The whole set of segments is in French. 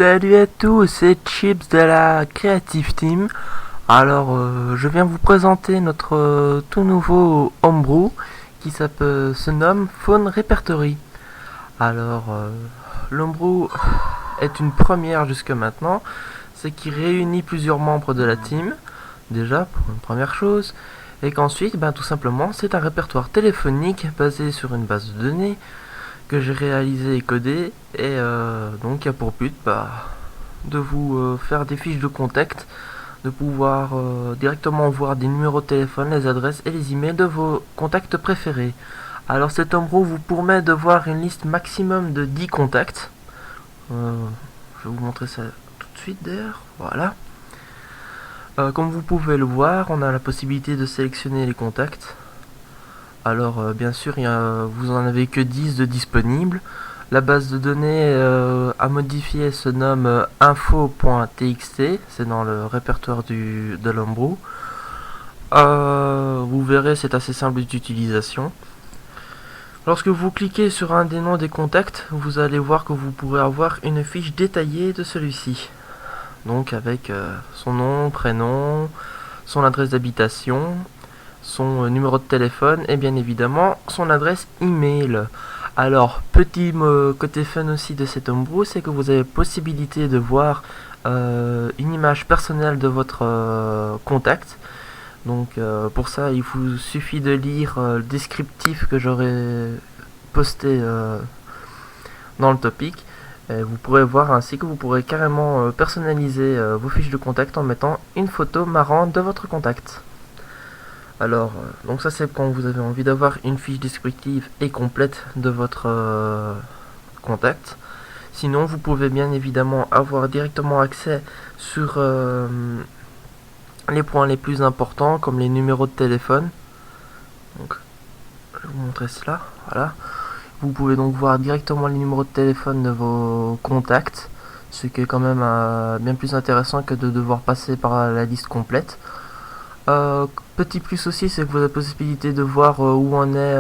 Salut à tous, c'est Chips de la Creative Team. Alors, je viens vous présenter notre tout nouveau homebrew qui se nomme Phone Repertory. Alors, l'homebrew est une première jusque maintenant, c'est qu'il réunit plusieurs membres de la team, déjà pour une première chose, et qu'ensuite, tout simplement, c'est un répertoire téléphonique basé sur une base de données que j'ai réalisé et codé, et donc il y a pour but de vous faire des fiches de contact, de pouvoir directement voir des numéros de téléphone, les adresses et les emails de vos contacts préférés. Alors cet homebrew vous permet de voir une liste maximum de 10 contacts. Je vais vous montrer ça tout de suite d'ailleurs, voilà. Comme vous pouvez le voir, on a la possibilité de sélectionner les contacts. Alors bien sûr, vous en avez que 10 de disponibles. La base de données à modifier se nomme info.txt, c'est dans le répertoire de l'homebrew. Vous verrez, c'est assez simple d'utilisation. Lorsque vous cliquez sur un des noms des contacts, vous allez voir que vous pourrez avoir une fiche détaillée de celui-ci. Donc avec son nom, prénom, son adresse d'habitation, son numéro de téléphone et bien évidemment son adresse email. Alors, petit côté fun aussi de cet homebrew, c'est que vous avez possibilité de voir une image personnelle de votre contact. Donc pour ça, il vous suffit de lire le descriptif que j'aurais posté dans le topic. Et vous pourrez voir ainsi que vous pourrez carrément personnaliser vos fiches de contact en mettant une photo marrante de votre contact. Alors, donc ça c'est quand vous avez envie d'avoir une fiche descriptive et complète de votre contact. Sinon, vous pouvez bien évidemment avoir directement accès sur les points les plus importants, comme les numéros de téléphone. Donc, je vais vous montrer cela. Voilà. Vous pouvez donc voir directement les numéros de téléphone de vos contacts, ce qui est quand même bien plus intéressant que de devoir passer par la liste complète. Petit plus aussi, c'est que vous avez la possibilité de voir où en est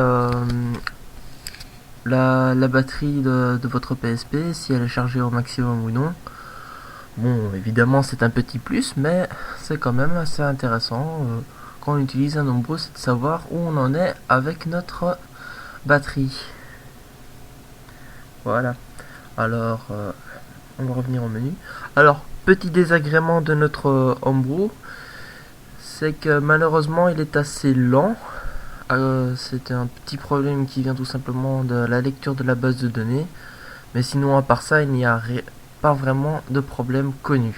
la batterie de votre PSP, si elle est chargée au maximum ou non. Bon, évidemment c'est un petit plus, mais c'est quand même assez intéressant quand on utilise un homebrew, c'est de savoir où on en est avec notre batterie. Voilà. Alors, on va revenir au menu. Alors, petit désagrément de notre homebrew, c'est que malheureusement il est assez lent. C'est un petit problème qui vient tout simplement de la lecture de la base de données. Mais sinon, à part ça, il n'y a pas vraiment de problème connu.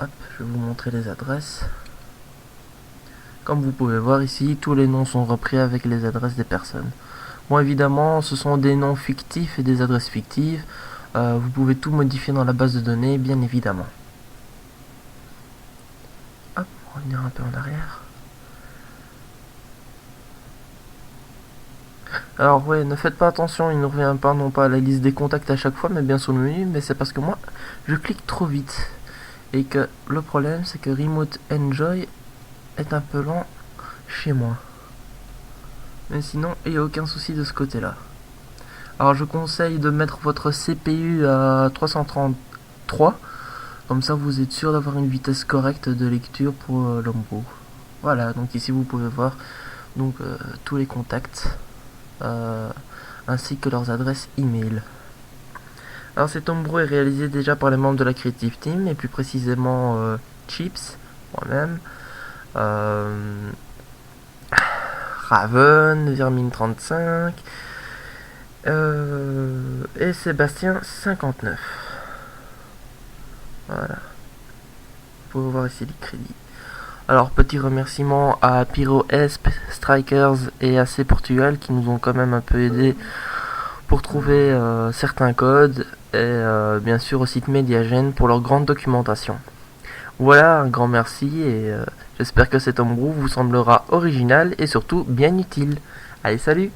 Hop, je vais vous montrer les adresses. Comme vous pouvez voir ici, tous les noms sont repris avec les adresses des personnes. Bon, évidemment, ce sont des noms fictifs et des adresses fictives. Vous pouvez tout modifier dans la base de données, bien évidemment. Hop, on va revenir un peu en arrière. Alors ouais, ne faites pas attention, il ne revient pas non pas à la liste des contacts à chaque fois, mais bien sur le menu, mais c'est parce que moi, je clique trop vite. Et que le problème, c'est que Remote Enjoy est un peu lent chez moi. Mais sinon, il n'y a aucun souci de ce côté-là. Alors je conseille de mettre votre CPU à 333, comme ça vous êtes sûr d'avoir une vitesse correcte de lecture pour l'homebrew. Voilà, donc ici vous pouvez voir donc tous les contacts. Ainsi que leurs adresses email. Alors cet homebrew est réalisé déjà par les membres de la Creative Team, et plus précisément Chips, moi-même, Raven, Vermine35 et Sébastien59. Voilà. Vous pouvez voir ici les crédits. Alors, petit remerciement à Pyro Esp, Strikers et AC Portugal qui nous ont quand même un peu aidé pour trouver certains codes, et bien sûr au site Mediagen pour leur grande documentation. Voilà, un grand merci, et j'espère que cet homebrew vous semblera original et surtout bien utile. Allez, salut!